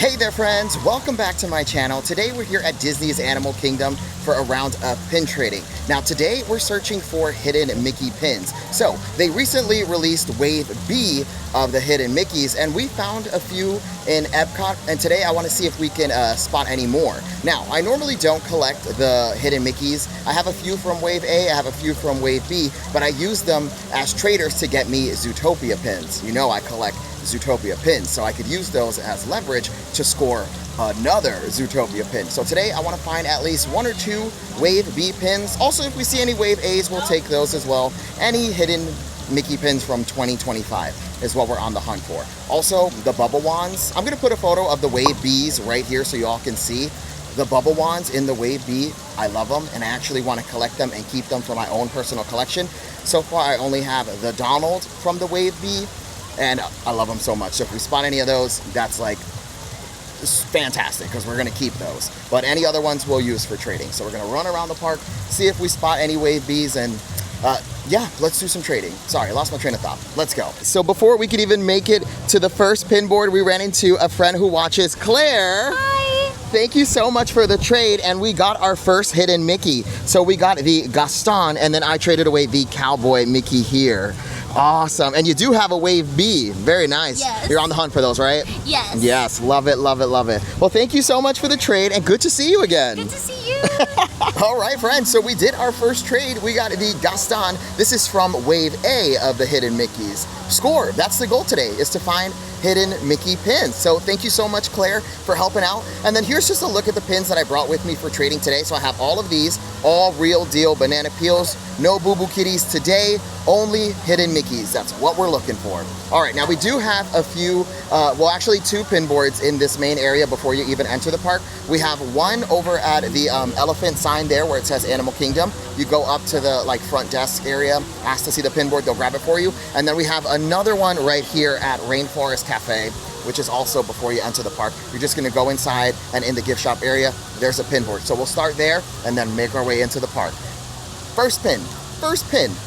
Hey there friends, welcome back to my channel. Today we're here at Disney's Animal Kingdom for a round of pin trading. Now today we're searching for hidden Mickey pins. So they recently released Wave B of the hidden Mickeys and we found a few in Epcot, and today I want to see if we can spot any more. Now I normally don't collect the hidden Mickeys. I have a few from Wave A, I have a few from Wave B, but I use them as traders to get me Zootopia pins. You know I collect Zootopia pins, so I could use those as leverage to score another Zootopia pin. So today I want to find at least one or two Wave B pins. Also, if we see any Wave A's, we'll take those as well. Any hidden Mickey pins from 2025 is what we're on the hunt for. Also, the bubble wands. I'm going to put a photo of the Wave B's right here so you all can see. The bubble wands in the Wave B, I love them, and I actually want to collect them and keep them for my own personal collection. So far, I only have the Donald from the Wave B, and I love them so much. So if we spot any of those, that's like fantastic because we're going to keep those. But any other ones we'll use for trading. So we're going to run around the park, see if we spot any Wave Bs, and yeah, let's do some trading. Sorry, I lost my train of thought. Let's go. So before we could even make it to the first pin board, we ran into a friend who watches, Claire. Hi. Thank you so much for the trade, and we got our first hidden Mickey. So we got the Gaston, and then I traded away the Cowboy Mickey here. Awesome. And you do have a Wave B. Very nice. Yes. You're on the hunt for those, right? Yes. Yes. Love it, love it, love it. Well, thank you so much for the trade, and good to see you again. Good to see you. All right, friends. So we did our first trade. We got the Gaston. This is from Wave A of the hidden Mickeys. Score. That's the goal today, is to find hidden Mickey pins. So thank you so much, Claire, for helping out. And then here's just a look at the pins that I brought with me for trading today. So I have all of these, all real deal banana peels, no boo-boo kitties today, only hidden Mickeys. That's what we're looking for. All right, now we do have a few, well actually two pin boards in this main area before you even enter the park. We have one over at the elephant sign there where it says Animal Kingdom. You go up to the front desk area, ask to see the pin board, they'll grab it for you. And then we have another one right here at Rainforest Cafe, which is also before you enter the park. You're just gonna go inside, and in the gift shop area, there's a pin board. So we'll start there and then make our way into the park. First pin.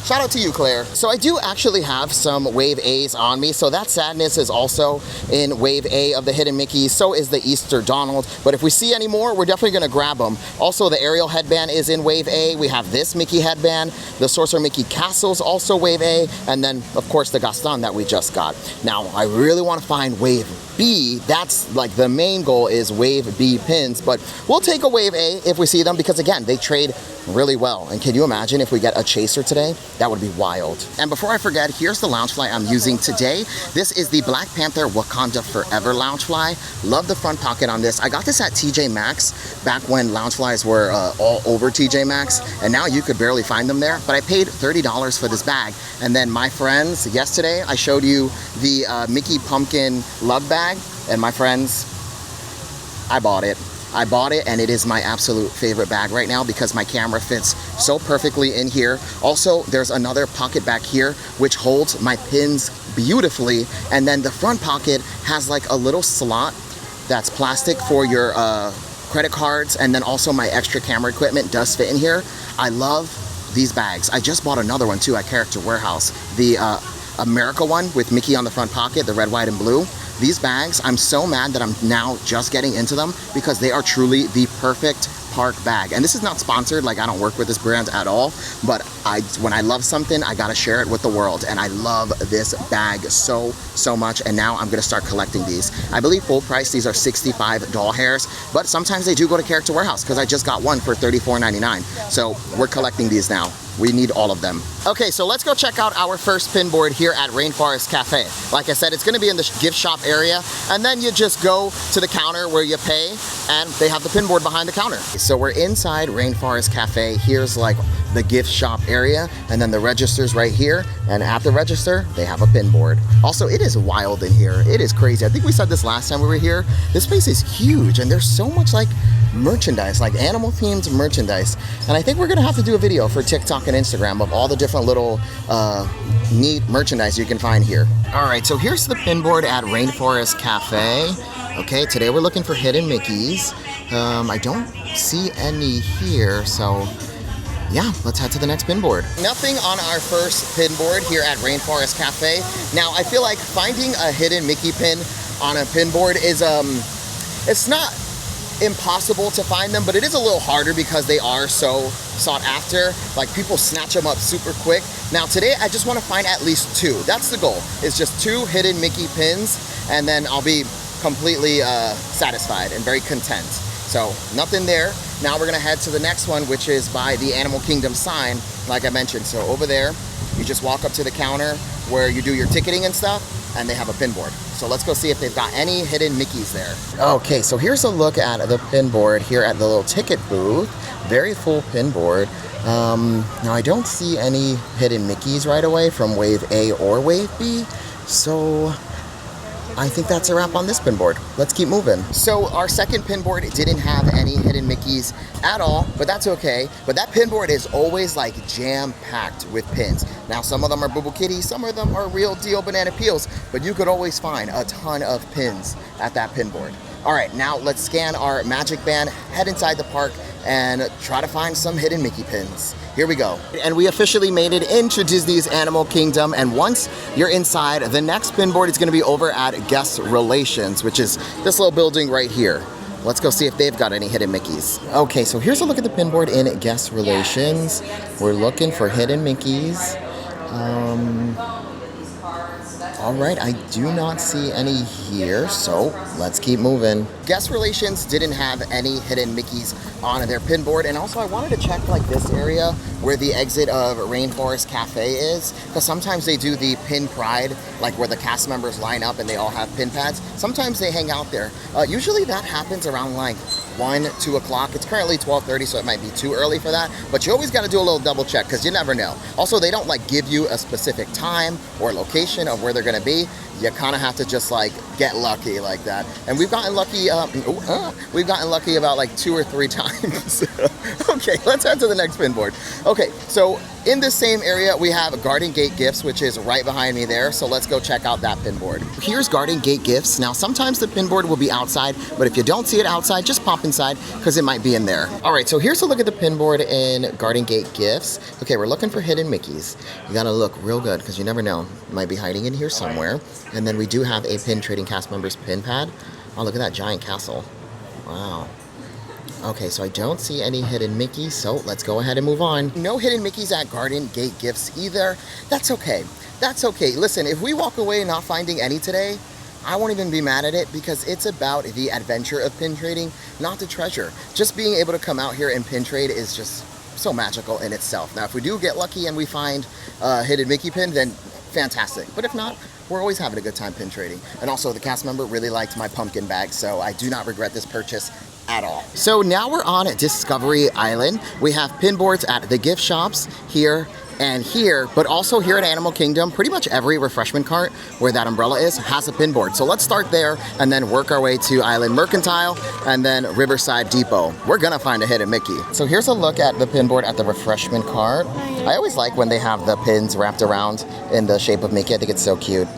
Shout out to you, Claire. So I do actually have some Wave A's on me. So that Sadness is also in Wave A of the hidden Mickeys. So is the Easter Donald. But if we see any more, we're definitely gonna grab them. Also, the Ariel headband is in Wave A. We have this Mickey headband. The Sorcerer Mickey Castle's also Wave A. And then, of course, the Gaston that we just got. Now, I really wanna find Wave B. That's like the main goal, is Wave B pins, but we'll take a Wave A if we see them, because again, they trade really well. And can you imagine if we get a chaser today? That would be wild. And before I forget, here's the Loungefly I'm using today. This is the Black Panther Wakanda Forever Loungefly. Love the front pocket on this. I got this at TJ Maxx back when Loungeflies were all over TJ Maxx, and now you could barely find them there, but I paid $30 for this bag. And then my friends, yesterday I showed you the Mickey Pumpkin Love Bag, and my friends, I bought it and it is my absolute favorite bag right now because my camera fits so perfectly in here. Also, there's another pocket back here which holds my pins beautifully, and then the front pocket has like a little slot that's plastic for your credit cards, and then also my extra camera equipment does fit in here. I love these bags. I just bought another one too at Character Warehouse, the America one with Mickey on the front pocket, the red, white, and blue. These bags, I'm so mad that I'm now just getting into them because they are truly the perfect park bag. And this is not sponsored, like I don't work with this brand at all, but when I love something, I gotta share it with the world. And I love this bag so much, and now I'm gonna start collecting these. I believe full price, these are 65 doll hairs, but sometimes they do go to Character Warehouse because I just got one for $34.99. So we're collecting these now. We need all of them. Okay, so let's go check out our first pin board here at Rainforest Cafe. Like I said, it's gonna be in the gift shop area, and then you just go to the counter where you pay, and they have the pin board behind the counter. So we're inside Rainforest Cafe. Here's like the gift shop area, and then the register's right here, and at the register, they have a pin board. Also, it is wild in here. It is crazy. I think we said this last time we were here. This place is huge, and there's so much like merchandise, like animal themed merchandise. And I think we're gonna have to do a video for TikTok and Instagram of all the different little neat merchandise you can find here. All right, so here's the pin board at Rainforest Cafe. Okay, today we're looking for hidden Mickeys. I don't see any here, so yeah, let's head to the next pin board. Nothing on our first pin board here at Rainforest Cafe. Now, I feel like finding a hidden Mickey pin on a pin board is It's not impossible to find them, but it is a little harder because they are so sought after. Like, people snatch them up super quick. Now today I just want to find at least 2. That's the goal. It's just 2 hidden Mickey pins, and then I'll be completely satisfied and very content. So nothing there. Now we're gonna head to the next one, which is by the Animal Kingdom sign, like I mentioned. So over there, you just walk up to the counter where you do your ticketing and stuff, and they have a pin board. So let's go see if they've got any hidden Mickeys there. Okay, so here's a look at the pin board here at the little ticket booth. Very full pin board. Now I don't see any hidden Mickeys right away from Wave A or Wave B. So I think that's a wrap on this pin board. Let's keep moving. So our second pin board didn't have any hidden Mickeys at all, but that's okay. But that pin board is always like jam-packed with pins. Now some of them are Boo Boo Kitty, some of them are real deal banana peels, but you could always find a ton of pins at that pin board. All right, now let's scan our magic band, head inside the park, and try to find some hidden Mickey pins. Here we go. And we officially made it into Disney's Animal Kingdom, and once you're inside, the next pin board is gonna be over at Guest Relations, which is this little building right here. Let's go see if they've got any hidden Mickeys. Okay, so here's a look at the pin board in Guest Relations. We're looking for hidden Mickeys. All right, I do not see any here, so let's keep moving. Guest Relations didn't have any hidden Mickeys on their pin board, and also I wanted to check like this area where the exit of Rainforest Cafe is, because sometimes they do the pin pride, like where the cast members line up and they all have pin pads. Sometimes they hang out there. Usually that happens around like 1, 2 o'clock. It's currently 12:30, so it might be too early for that, but you always got to do a little double check because you never know. Also, they don't like give you a specific time or location of where they're going to be. You kind of have to just like get lucky like that. And we've gotten lucky, about like 2 or 3 times. Okay, let's head to the next pin board. Okay, so in this same area, we have Garden Gate Gifts, which is right behind me there. So let's go check out that pin board. Here's Garden Gate Gifts. Now, sometimes the pin board will be outside, but if you don't see it outside, just pop inside because it might be in there. All right, so here's a look at the pin board in Garden Gate Gifts. Okay, we're looking for hidden Mickeys. You gotta look real good because you never know. It might be hiding in here somewhere. And then we do have a pin trading cast members pin pad. Oh, look at that giant castle. Wow. Okay, so I don't see any hidden Mickeys, so let's go ahead and move on. No hidden Mickeys at Garden Gate Gifts either. That's okay. That's okay. Listen, if we walk away not finding any today, I won't even be mad at it because it's about the adventure of pin trading, not the treasure. Just being able to come out here and pin trade is just so magical in itself. Now, if we do get lucky and we find a hidden Mickey pin, then fantastic. But if not, we're always having a good time pin trading. And also, the cast member really liked my pumpkin bag, so I do not regret this purchase at all. So now we're on Discovery Island. We have pin boards at the gift shops here and here, but also here at Animal Kingdom. Pretty much every refreshment cart where that umbrella is has a pin board. So let's start there and then work our way to Island Mercantile and then Riverside Depot. We're gonna find a hidden Mickey. So here's a look at the pin board at the refreshment cart. I always like when they have the pins wrapped around in the shape of Mickey. I think it's so cute.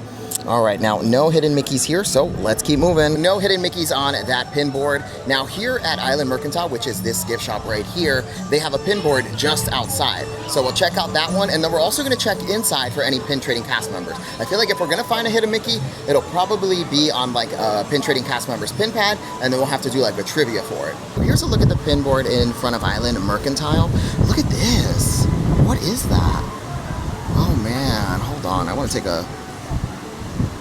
All right, now no hidden Mickeys here, so let's keep moving. No hidden Mickeys on that pin board. Now here at Island Mercantile, which is this gift shop right here, they have a pin board just outside. So we'll check out that one, and then we're also gonna check inside for any pin trading cast members. I feel like if we're gonna find a hidden Mickey, it'll probably be on like a pin trading cast members pin pad, and then we'll have to do like a trivia for it. Here's a look at the pin board in front of Island Mercantile. Look at this. What is that? Oh man, hold on, I wanna take a...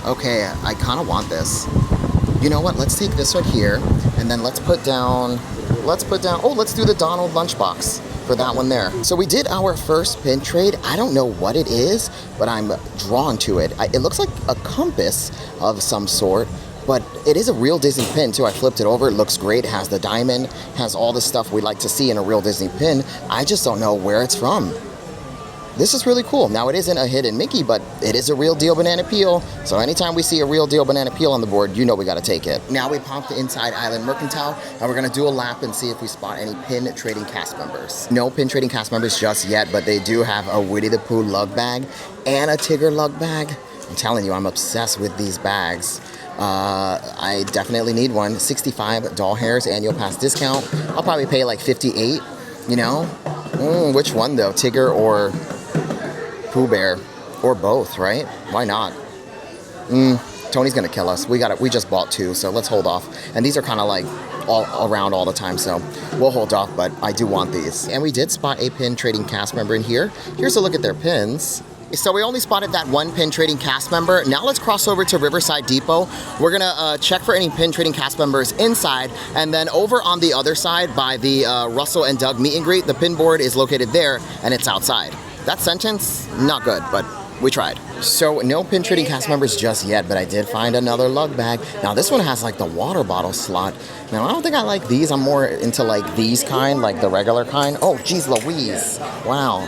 Okay, I kind of want this. You know what? Let's take this one here, and then let's put down, oh, let's do the Donald lunchbox for that one there. So we did our first pin trade. I don't know what it is, but I'm drawn to it. It looks like a compass of some sort, but it is a real Disney pin too. I flipped it over, it looks great. It has the diamond, has all the stuff we like to see in a real Disney pin. I just don't know where it's from. This is really cool. Now, it isn't a hidden Mickey, but it is a real deal banana peel. So anytime we see a real deal banana peel on the board, you know we gotta take it. Now we popped inside Island Mercantile, and we're gonna do a lap and see if we spot any pin trading cast members. No pin trading cast members just yet, but they do have a Winnie the Pooh lug bag and a Tigger lug bag. I'm telling you, I'm obsessed with these bags. I definitely need one. 65 doll hairs annual pass discount. I'll probably pay like 58, you know? Which one though, Tigger or Pooh Bear, or both, right? Why not? Tony's gonna kill us. We just bought 2, so let's hold off. And these are kind of like all around all the time, so we'll hold off, but I do want these. And we did spot a pin trading cast member in here. Here's a look at their pins. So we only spotted that 1 pin trading cast member. Now let's cross over to Riverside Depot. We're gonna check for any pin trading cast members inside, and then over on the other side by the Russell and Doug meet and greet, the pin board is located there and it's outside. That sentence, not good, but we tried. So no pin trading cast members just yet, but I did find another lug bag. Now this one has like the water bottle slot. Now I don't think I like these. I'm more into like these kind, like the regular kind. Oh, geez Louise. Wow,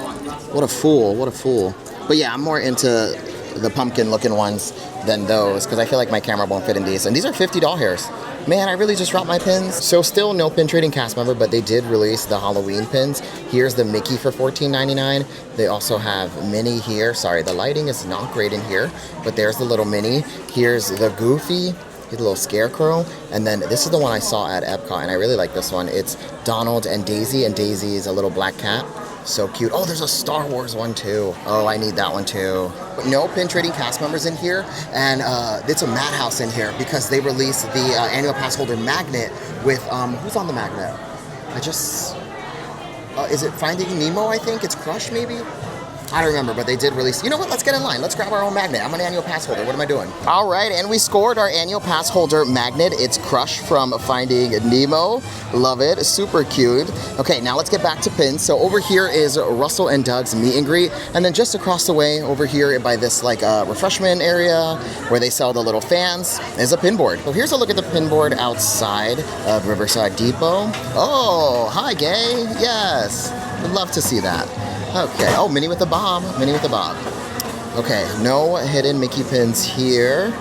what a fool, what a fool. But yeah, I'm more into the pumpkin looking ones than those because I feel like my camera won't fit in these. And these are $50 hairs. Man, I really just dropped my pins. So still no pin trading cast member, but they did release the Halloween pins. Here's the Mickey for $14.99. They also have Minnie here. Sorry, the lighting is not great in here, but there's the little Minnie. Here's the Goofy, the little scarecrow. And then this is the one I saw at Epcot, and I really like this one. It's Donald and Daisy is a little black cat. So cute. Oh, there's a Star Wars one too. Oh, I need that one too. No pin trading cast members in here, and it's a madhouse in here because they released the annual pass holder magnet with, who's on the magnet? Is it Finding Nemo, I think? It's Crush, maybe? I don't remember, but they did release. You know what? Let's get in line. Let's grab our own magnet. I'm an annual pass holder. What am I doing? All right, and we scored our annual pass holder magnet. It's Crush from Finding Nemo. Love it. Super cute. Okay, now let's get back to pins. So over here is Russell and Doug's meet and greet, and then just across the way over here by this like refreshment area where they sell the little fans is a pin board. So here's a look at the pin board outside of Riverside Depot. Oh, hi, Gay. Yes, would love to see that. Okay, oh, Minnie with the bob, Minnie with the bob. Okay, no hidden Mickey pins here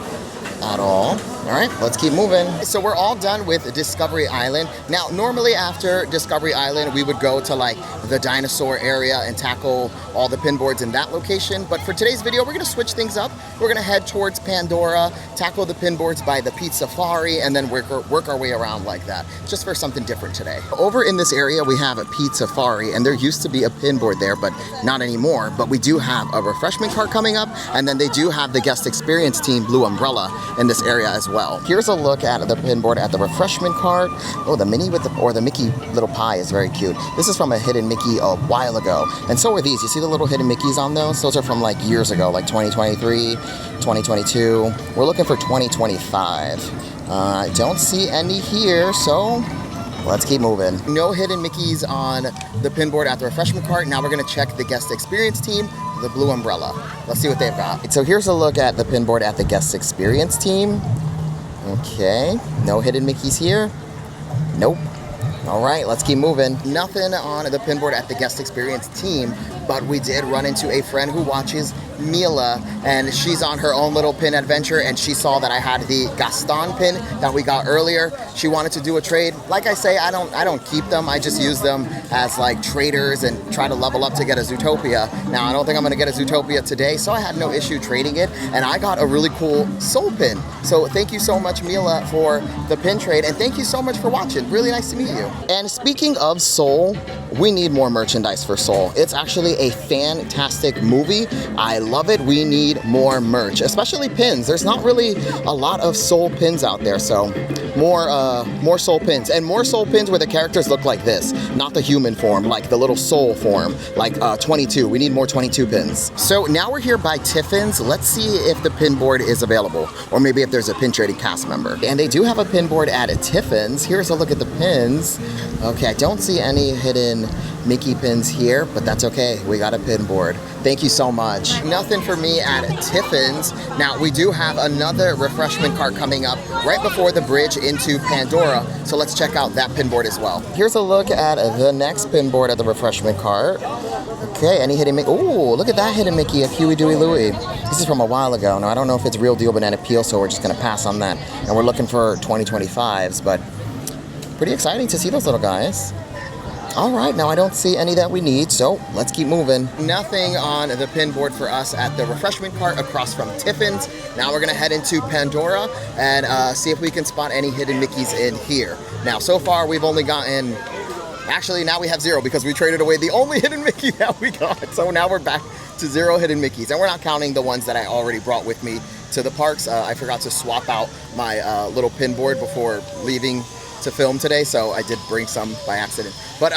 at all. All right, let's keep moving. So we're all done with Discovery Island. Now, normally after Discovery Island, we would go to like the dinosaur area and tackle all the pin boards in that location. But for today's video, we're gonna switch things up. We're gonna head towards Pandora, tackle the pin boards by the Pete Safari, and then work our way around like that, just for something different today. Over in this area, we have a Pete Safari, and there used to be a pin board there, but not anymore. But we do have a refreshment cart coming up, and then they do have the guest experience team, Blue Umbrella, in this area as well. Here's a look at the pin board at the refreshment cart. Oh, the Minnie with the Mickey little pie is very cute. This is from a hidden Mickey a while ago. And so are these. You see the little hidden Mickeys on those? Those are from like years ago, like 2023, 2022. We're looking for 2025. I don't see any here, so let's keep moving. No hidden Mickeys on the pin board at the refreshment cart. Now we're gonna check the guest experience team, the Blue Umbrella. Let's see what they've got. So here's a look at the pin board at the guest experience team. Okay, no hidden Mickeys here. Nope. All right, let's keep moving. Nothing on the pin board at the guest experience team, but we did run into a friend who watches Mila, and she's on her own little pin adventure, and she saw that I had the Gaston pin that we got earlier. She wanted to do a trade. Like I say, I don't keep them. I just use them as like traders and try to level up to get a Zootopia. Now, I don't think I'm gonna get a Zootopia today, so I had no issue trading it, and I got a really cool Soul pin. So thank you so much, Mila, for the pin trade, and thank you so much for watching. Really nice to meet you. And speaking of Soul, we need more merchandise for Soul. It's actually a fantastic movie. I love it. We need more merch, especially pins. There's not really a lot of Soul pins out there, so more Soul pins, and more Soul pins where the characters look like this, not the human form, like the little Soul form, like 22. We need more 22 pins. So now we're here by Tiffin's. Let's see if the pin board is available, or maybe if there's a pin trading cast member. And they do have a pin board at Tiffin's. Here's a look at the pins. Okay, I don't see any hidden Mickey pins here, but that's okay. We got a pin board. Thank you so much. Nothing for me at Tiffin's. Now, we do have another refreshment cart coming up right before the bridge into Pandora, so let's check out that pin board as well. Here's a look at the next pin board at the refreshment cart. Okay, any hidden Mickey? Ooh, look at that hidden Mickey, a Huey, Dewey, Louie. This is from a while ago. Now, I don't know if it's real deal banana peel, so we're just gonna pass on that. And we're looking for 2025s, but pretty exciting to see those little guys. All right, now I don't see any that we need, so let's keep moving. Nothing on the pin board for us at the refreshment cart across from Tiffin's. Now we're gonna head into Pandora and see if we can spot any hidden Mickeys in here. Now, so far we've only gotten, actually now we have 0 because we traded away the only hidden Mickey that we got. So now we're back to 0 hidden Mickeys, and we're not counting the ones that I already brought with me to the parks. I forgot to swap out my little pin board before leaving to film today, so I did bring some by accident. But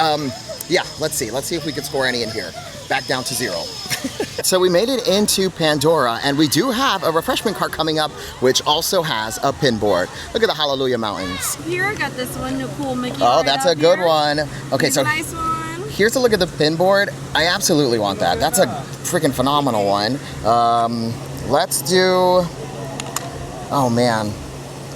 yeah, let's see if we can score any in here. Back down to 0. So we made it into Pandora, and we do have a refreshment cart coming up, which also has a pin board. Look at the Hallelujah Mountains. Here, I got this one, the cool Mickey. Oh, right that's a good here. one. Okay, Here's so a nice one. here's a look at the pin board. I absolutely want that. That's a freaking phenomenal one. Let's do, oh man,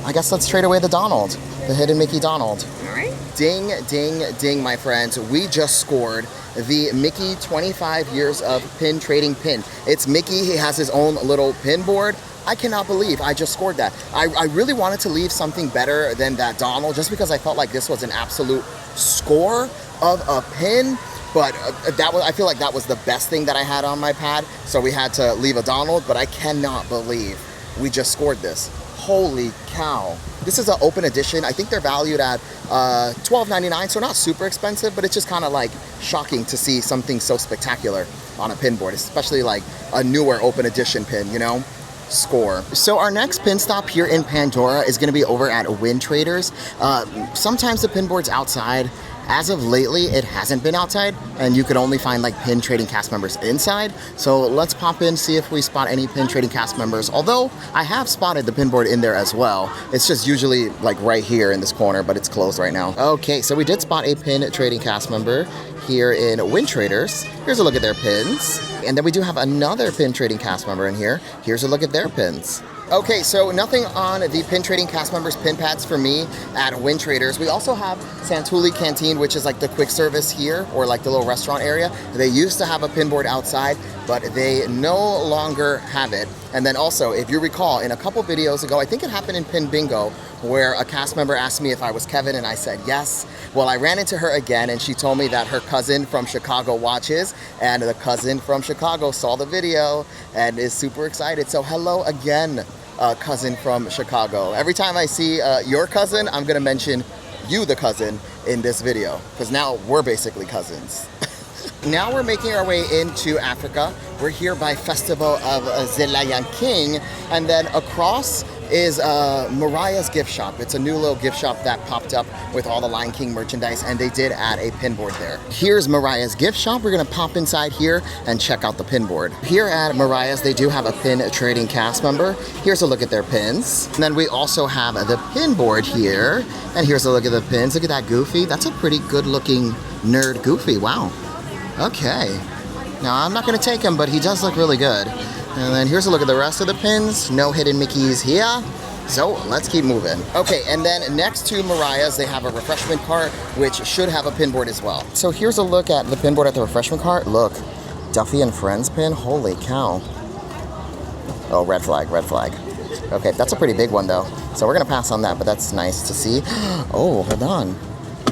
I guess let's trade away the Donald, the hidden Mickey Donald. All right. Ding, ding, ding, my friends. We just scored the Mickey 25 years of pin trading pin. It's Mickey. He has his own little pin board. I cannot believe I just scored that. I really wanted to leave something better than that Donald just because I felt like this was an absolute score of a pin. But I feel like that was the best thing that I had on my pad. So we had to leave a Donald, but I cannot believe we just scored this. Holy cow. This is an open edition. I think they're valued at $12.99, so not super expensive, but it's just kind of like shocking to see something so spectacular on a pin board, especially like a newer open edition pin, you know? Score. So our next pin stop here in Pandora is going to be over at Win Traders. Sometimes the pin board's outside. As of lately, it hasn't been outside, and you could only find like pin trading cast members inside. So let's pop in, see if we spot any pin trading cast members. Although I have spotted the pin board in there as well. It's just usually like right here in this corner, but it's closed right now. Okay, so we did spot a pin trading cast member here in Win Traders. Here's a look at their pins. And then we do have another pin trading cast member in here. Here's a look at their pins. Okay, so nothing on the pin trading cast members pin pads for me at Win Traders. We also have Santulli Canteen, which is like the quick service here, or like the little restaurant area. They used to have a pin board outside, but they no longer have it. And then also, if you recall, in a couple videos ago, I think it happened in Pin Bingo, where a cast member asked me if I was Kevin, and I said yes. Well, I ran into her again, and she told me that her cousin from Chicago watches, and the cousin from Chicago saw the video and is super excited. So hello again, cousin from Chicago. Every time I see your cousin, I'm gonna mention you, the cousin, in this video, because now we're basically cousins. Now we're making our way into Africa. We're here by Festival of the Lion King, and then across is Maharaja's gift shop. It's a new little gift shop that popped up with all the Lion King merchandise, and they did add a pin board there. Here's Maharaja's gift shop. We're gonna pop inside here and check out the pin board. Here at Maharaja's, they do have a pin trading cast member. Here's a look at their pins. And then we also have the pin board here, and here's a look at the pins. Look at that Goofy. That's a pretty good looking nerd Goofy. Wow. Okay. Now I'm not gonna take him, but he does look really good. And then here's a look at the rest of the pins. No hidden Mickeys here. So let's keep moving. Okay, and then next to Maharaja's, they have a refreshment cart, which should have a pin board as well. So here's a look at the pin board at the refreshment cart. Look, Duffy and Friends pin. Holy cow. Oh, red flag, red flag. Okay, that's a pretty big one though. So we're gonna pass on that, but that's nice to see. Oh, hold on.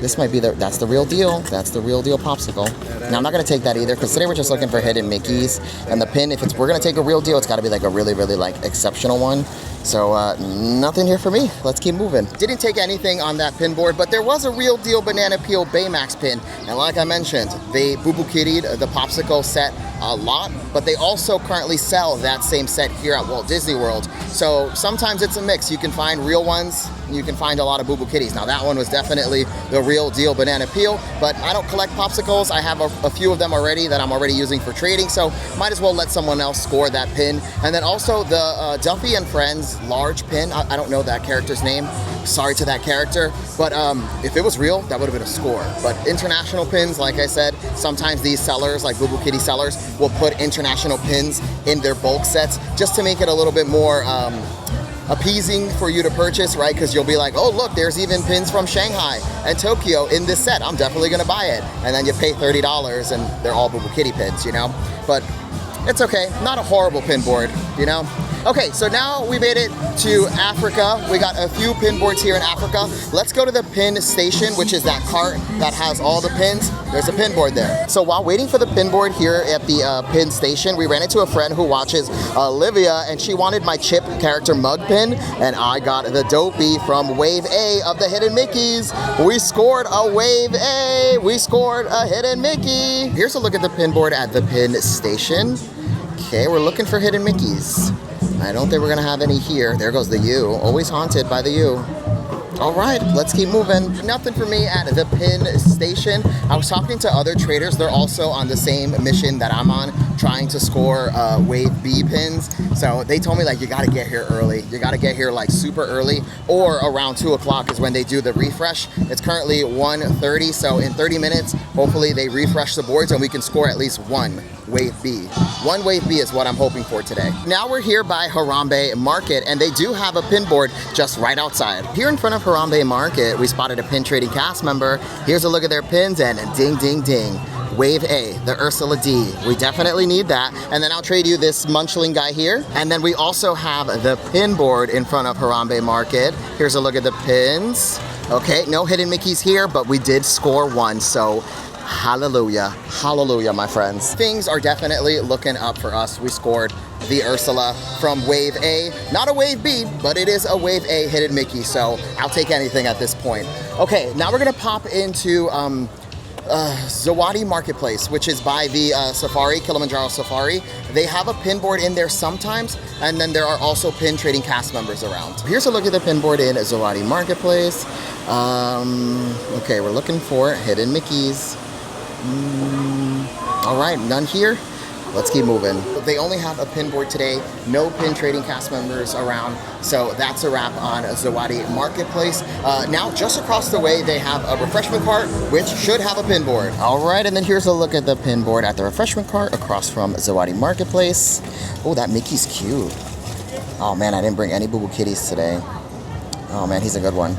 This might be that's the real deal. That's the real deal popsicle. Now I'm not gonna take that either, because today we're just looking for hidden Mickeys. And the pin, if we're gonna take a real deal, it's gotta be like a really, really like exceptional one. So nothing here for me. Let's keep moving. Didn't take anything on that pin board, but there was a real deal Banana Peel Baymax pin. And like I mentioned, they Boo Boo Kitty'd the popsicle set a lot, but they also currently sell that same set here at Walt Disney World. So sometimes it's a mix. You can find real ones, you can find a lot of Boo Boo Kitties. Now that one was definitely the real deal Banana Peel, but I don't collect popsicles. I have a few of them already that I'm already using for trading, so might as well let someone else score that pin. And then also the Duffy and Friends large pin. I don't know that character's name. Sorry to that character, but if it was real, that would have been a score. But international pins, like I said, sometimes these sellers, like Boo Boo Kitty sellers, will put international pins in their bulk sets just to make it a little bit more appeasing for you to purchase, right? Because you'll be like, oh look, there's even pins from Shanghai and Tokyo in this set. I'm definitely gonna buy it. And then you pay $30 and they're all Boo Boo Kitty pins, you know? But it's okay, not a horrible pin board, you know? Okay, so now we made it to Africa. We got a few pin boards here in Africa. Let's go to the pin station, which is that cart that has all the pins. There's a pin board there. So while waiting for the pin board here at the pin station, we ran into a friend who watches Olivia, and she wanted my Chip character mug pin, and I got the Dopey from Wave A of the Hidden Mickeys. We scored a Wave A. We scored a Hidden Mickey. Here's a look at the pin board at the pin station. Okay, we're looking for Hidden Mickeys. I don't think we're gonna have any here. There goes the U. Always haunted by the U. All right, let's keep moving. Nothing for me at the pin station. I was talking to other traders. They're also on the same mission that I'm on, trying to score Wave B pins. So they told me like, you gotta get here early. You gotta get here like super early, or around 2 o'clock is when they do the refresh. It's currently 1:30, so in 30 minutes, hopefully they refresh the boards and we can score at least one Wave B. One Wave B is what I'm hoping for today. Now we're here by Harambe Market, and they do have a pin board just right outside. Here in front of Harambe Market, we spotted a pin trading cast member. Here's a look at their pins, and ding, ding, ding. Wave A, the Ursula D. We definitely need that. And then I'll trade you this munchling guy here. And then we also have the pin board in front of Harambe Market. Here's a look at the pins. Okay, no hidden Mickeys here, but we did score one, so hallelujah, hallelujah, my friends. Things are definitely looking up for us. We scored the Ursula from Wave A. Not a Wave B, but it is a Wave A hidden Mickey, so I'll take anything at this point. Okay, now we're gonna pop into Zawadi Marketplace, which is by the Safari, Kilimanjaro Safari. They have a pin board in there sometimes, and then there are also pin trading cast members around. Here's a look at the pin board in Zawadi Marketplace. Okay, we're looking for hidden Mickeys. All right, none here. Let's keep moving. They only have a pin board today, no pin trading cast members around, so that's a wrap on Zawadi Marketplace. Now, just across the way, they have a refreshment cart, which should have a pin board. All right, and then here's a look at the pin board at the refreshment cart across from Zawadi Marketplace. Oh, that Mickey's cute. Oh man, I didn't bring any Boo Boo Kitties today. Oh man, he's a good one.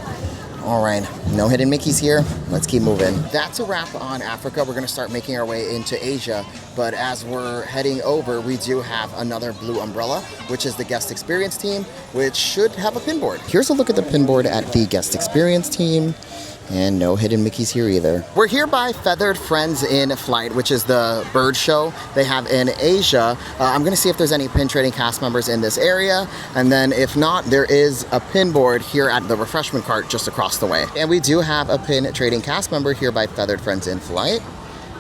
All right, no hidden Mickeys here. Let's keep moving. That's a wrap on Africa. We're gonna start making our way into Asia, but as we're heading over, we do have another blue umbrella, which is the guest experience team, which should have a pin board. Here's a look at the pin board at the guest experience team. And no hidden Mickeys here either. We're here by Feathered Friends in Flight, which is the bird show they have in Asia. I'm gonna see if there's any pin trading cast members in this area. And then if not, there is a pin board here at the refreshment cart just across the way. And we do have a pin trading cast member here by Feathered Friends in Flight.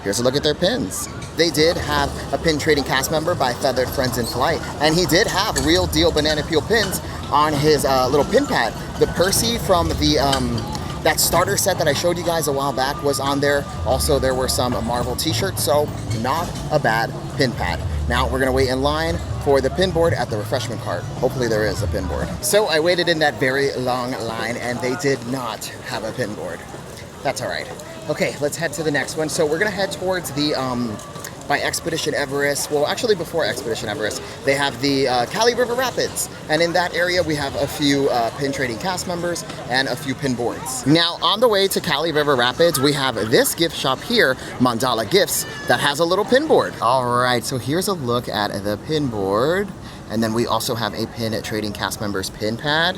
Here's a look at their pins. They did have a pin trading cast member by Feathered Friends in Flight, and he did have real deal banana peel pins on his little pin pad. The Percy from the that starter set that I showed you guys a while back was on there. Also, there were some Marvel t-shirts, so not a bad pin pad. Now we're gonna wait in line for the pin board at the refreshment cart. Hopefully there is a pin board. So I waited in that very long line and they did not have a pin board. That's all right. Okay, let's head to the next one. So we're gonna head towards the by Expedition Everest. Well, actually before Expedition Everest, they have the Cali River Rapids. And in that area, we have a few pin trading cast members and a few pin boards. Now, on the way to Cali River Rapids, we have this gift shop here, Mandala Gifts, that has a little pin board. All right, so here's a look at the pin board. And then we also have a pin trading cast members pin pad.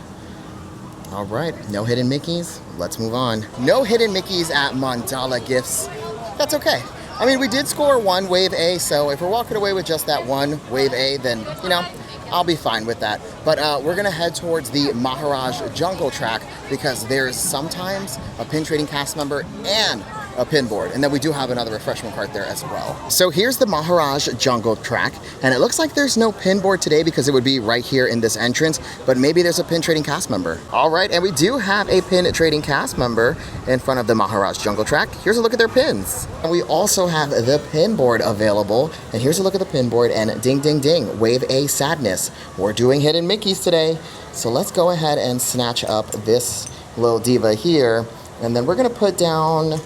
All right, no hidden Mickeys. Let's move on. No hidden Mickeys at Mandala Gifts. That's okay. I mean, we did score one Wave A, so if we're walking away with just that one Wave A, then, you know, I'll be fine with that. But we're gonna head towards the Maharaja Jungle Track because there's sometimes a pin trading cast member and a pin board. And then we do have another refreshment cart there as well. So here's the Maharaja Jungle Track, and it looks like there's no pin board today because it would be right here in this entrance, but maybe there's a pin trading cast member. All right, and we do have a pin trading cast member in front of the Maharaja Jungle Track. Here's a look at their pins. And we also have the pin board available, and here's a look at the pin board, and ding, ding, ding, Wave A Sadness. We're doing hidden Mickeys today. So let's go ahead and snatch up this little diva here, and then we're gonna put down,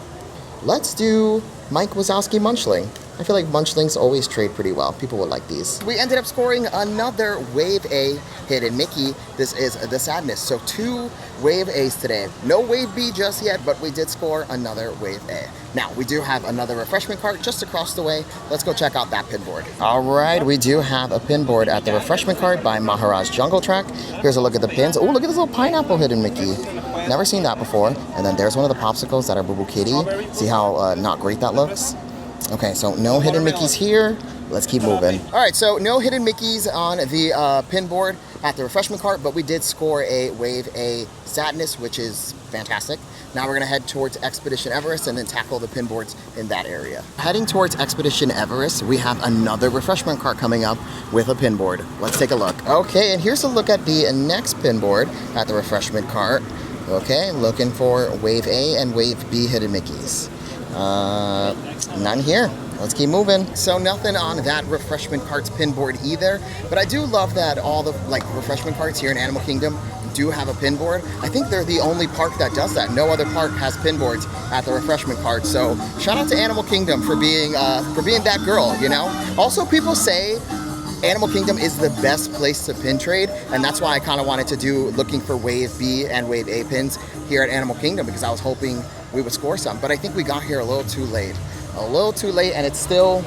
let's do Mike Wazowski Munchling. I feel like Munchlings always trade pretty well. People would like these. We ended up scoring another Wave A hidden Mickey. This is the Sadness. So 2 Wave A's today. No Wave B just yet, but we did score another Wave A. Now, we do have another refreshment cart just across the way. Let's go check out that pin board. All right, we do have a pin board at the refreshment cart by Maharaja Jungle Track. Here's a look at the pins. Oh, look at this little pineapple hidden Mickey. Never seen that before. And then there's one of the popsicles that are Boo Boo Kitty. See how not great that looks? Okay, so no hidden Mickeys here. Let's keep moving. All right, so no hidden Mickeys on the pin board at the refreshment cart, but we did score a Wave A Sadness, which is fantastic. Now we're gonna head towards Expedition Everest and then tackle the pin boards in that area. Heading towards Expedition Everest, we have another refreshment cart coming up with a pin board. Let's take a look. Okay, and here's a look at the next pin board at the refreshment cart. Okay, looking for Wave A and Wave B hidden Mickeys. None here. Let's keep moving. So nothing on that refreshment cart's pin board either, but I do love that all the refreshment carts here in Animal Kingdom do have a pin board. I think they're the only park that does that. No other park has pin boards at the refreshment cart. So shout out to Animal Kingdom for being that girl, you know? Also, people say Animal Kingdom is the best place to pin trade, and that's why I kind of wanted to do looking for Wave B and Wave A pins here at Animal Kingdom, because I was hoping we would score some, but I think we got here a little too late. And it's still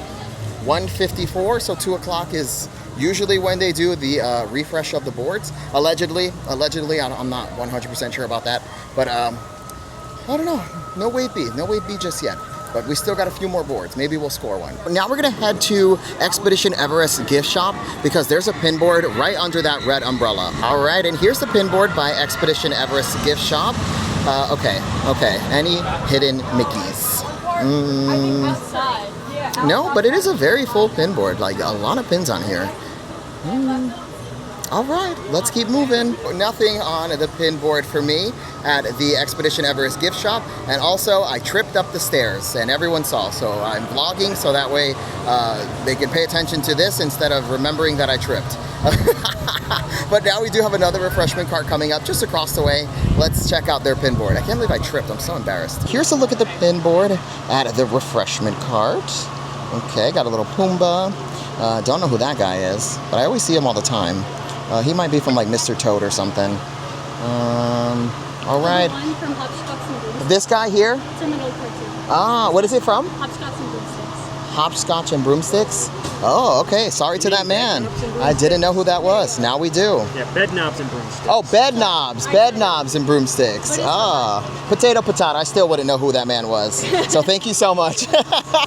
1:54, so 2 o'clock is usually when they do the refresh of the boards. Allegedly, I'm not 100% sure about that, but I don't know. No Wave B just yet. But we still got a few more boards. Maybe we'll score one. Now we're gonna head to Expedition Everest gift shop because there's a pin board right under that red umbrella. All right, and here's the pin board by Expedition Everest gift shop. Okay. Any hidden Mickeys? No, but it is a very full pin board. Like a lot of pins on here. All right, let's keep moving. Nothing on the pin board for me at the Expedition Everest gift shop. And also, I tripped up the stairs and everyone saw. So I'm vlogging so that way they can pay attention to this instead of remembering that I tripped. But now we do have another refreshment cart coming up just across the way. Let's check out their pin board. I can't believe I tripped. I'm so embarrassed. Here's a look at the pin board at the refreshment cart. Okay, got a little Pumbaa. Don't know who that guy is, but I always see him all the time. He might be from like Mr. Toad or something. All right. This guy here? It's a middle cartoon. Ah, what is it from? Hopscotch and broomsticks. Hopscotch and broomsticks? Oh, okay. Sorry to that man. I didn't know who that was. Now we do. Yeah, bed knobs and broomsticks. Oh, bed knobs and broomsticks. Ah, potato. I still wouldn't know who that man was. So thank you so much.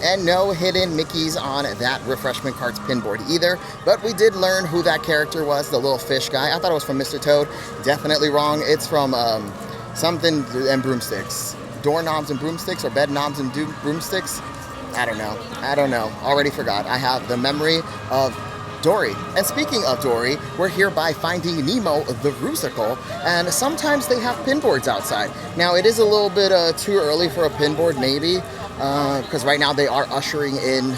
And no hidden Mickeys on that refreshment cart's pin board either. But we did learn who that character was, the little fish guy. I thought it was from Mr. Toad. Definitely wrong. It's from something and broomsticks. Doorknobs and broomsticks, or bed knobs and broomsticks. I don't know. Already forgot. I have the memory of Dory. And speaking of Dory, we're here by Finding Nemo, the Rusical, and sometimes they have pin boards outside. Now, it is a little bit too early for a pin board, maybe, because right now they are ushering in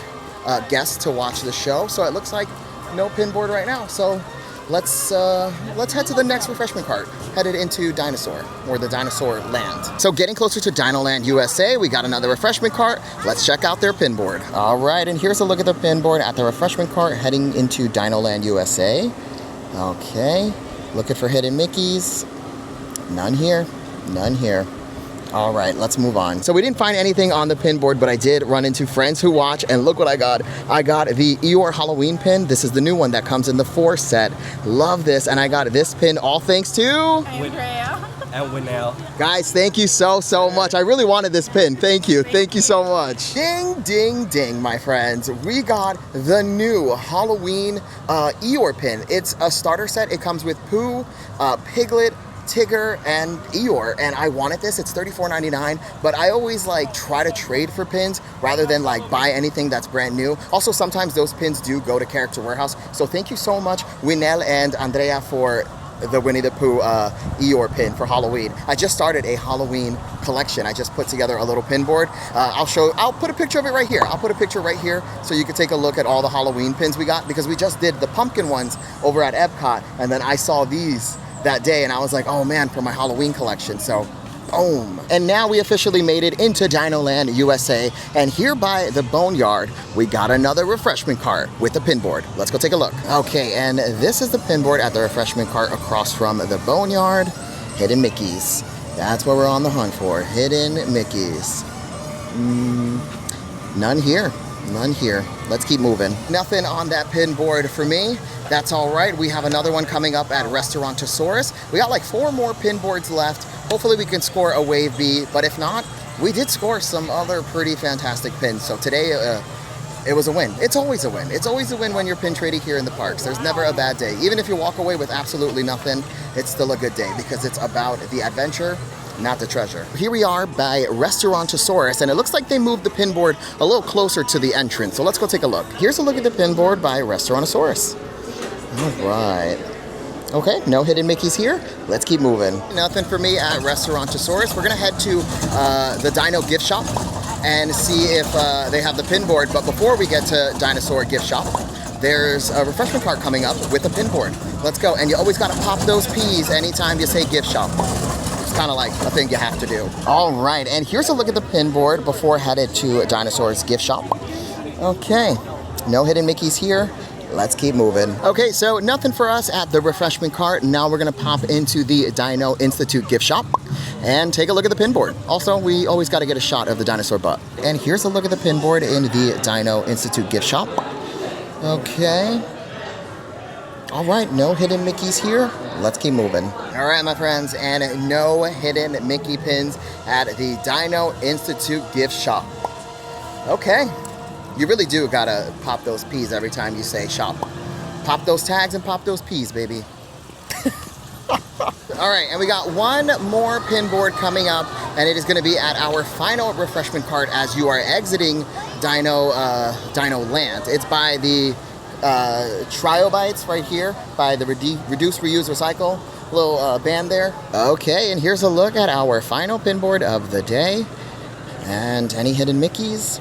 guests to watch the show, so it looks like no pin board right now. So let's head to the next refreshment cart, headed into Dinosaur, or the Dinosaur Land. So getting closer to DinoLand USA, we got another refreshment cart. Let's check out their pin board. All right, and here's a look at the pin board at the refreshment cart heading into DinoLand USA. Okay, looking for hidden Mickeys. None here. All right, let's move on. So we didn't find anything on the pin board, but I did run into friends who watch, and look what I got. I got the Eeyore Halloween pin. This is the new one that comes in the 4 set. Love this, and I got this pin all thanks to Andrea. And Winnell. Guys, thank you so much. I really wanted this pin. Thank you so much. Ding, ding, ding, my friends. We got the new Halloween Eeyore pin. It's a starter set. It comes with Pooh, Piglet, Tigger, and Eeyore, and I wanted this. It's $34.99, but I always try to trade for pins rather than buy anything that's brand new. Also, sometimes those pins do go to Character Warehouse, so thank you so much, Winnell and Andrea, for the Winnie the Pooh Eeyore pin for Halloween. I just started a Halloween collection. I just put together a little pin board. I'll put a picture of it right here. I'll put a picture right here so you can take a look at all the Halloween pins we got, because we just did the pumpkin ones over at Epcot, and then I saw these that day and I was like, oh man, for my Halloween collection. So boom. And now we officially made it into DinoLand USA, and here by the Boneyard, we got another refreshment cart with the pin board. Let's go take a look. Okay, and this is the pin board at the refreshment cart across from the Boneyard. Hidden Mickeys. That's what we're on the hunt for. Hidden Mickeys. None here. Let's keep moving. Nothing on that pin board for me. That's all right. We have another one coming up at Restaurantosaurus. We got 4 more pin boards left. Hopefully we can score a Wave B, but if not, we did score some other pretty fantastic pins. So today, it was a win. It's always a win. It's always a win when you're pin trading here in the parks. There's never a bad day. Even if you walk away with absolutely nothing, it's still a good day because it's about the adventure, not the treasure. Here we are by Restaurantosaurus, and it looks like they moved the pin board a little closer to the entrance. So let's go take a look. Here's a look at the pin board by Restaurantosaurus. All right. Okay, no hidden Mickeys here. Let's keep moving. Nothing for me at Restaurantosaurus. We're gonna head to the Dino gift shop and see if they have the pin board. But before we get to Dinosaur gift shop, there's a refreshment cart coming up with a pin board. Let's go. And you always gotta pop those P's anytime you say gift shop. It's kind of like a thing you have to do. All right, and here's a look at the pin board before headed to Dinosaur's gift shop. Okay, no hidden Mickeys here. Let's keep moving. Okay, so nothing for us at the refreshment cart. Now we're gonna pop into the Dino Institute gift shop and take a look at the pin board. Also, we always gotta get a shot of the dinosaur butt. And here's a look at the pin board in the Dino Institute gift shop. Okay. All right, no hidden Mickeys here. Let's keep moving. All right, my friends, and no hidden Mickey pins at the Dino Institute gift shop. Okay. You really do gotta pop those P's every time you say shop. Pop those tags and pop those P's, baby. All right, and we got one more pin board coming up, and it is gonna be at our final refreshment cart as you are exiting DinoLand. It's by the Triobites right here, by the Reduce, Reuse, Recycle little band there. Okay, and here's a look at our final pin board of the day. And any hidden Mickeys?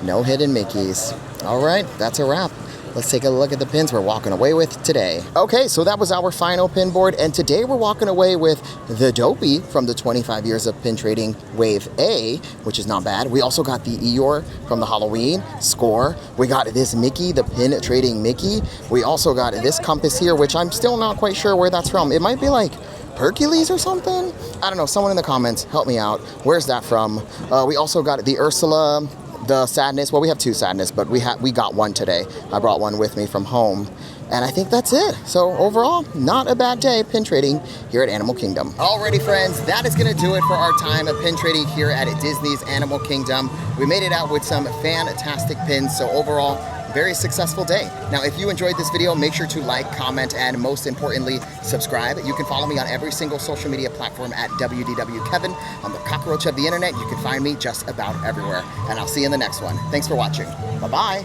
No hidden Mickeys. All right, that's a wrap. Let's take a look at the pins we're walking away with today. Okay, so that was our final pin board, and today we're walking away with the Dopey from the 25 years of pin trading Wave A, which is not bad. We also got the Eeyore from the Halloween score. We got this Mickey, the pin trading Mickey. We also got this compass here, which I'm still not quite sure where that's from. It might be like Hercules or something? I don't know, someone in the comments, help me out. Where's that from? We also got the Ursula, the Sadness. Well, we have two Sadness, but we got one today. I brought one with me from home. And I think that's it. So overall, not a bad day pin trading here at Animal Kingdom. Alrighty, friends, that is gonna do it for our time of pin trading here at Disney's Animal Kingdom. We made it out with some fantastic pins. So overall, very successful day. Now, if you enjoyed this video, make sure to like, comment, and most importantly, subscribe. You can follow me on every single social media platform at WDW Kevin. I'm the cockroach of the internet. You can find me just about everywhere. And I'll see you in the next one. Thanks for watching. Bye-bye.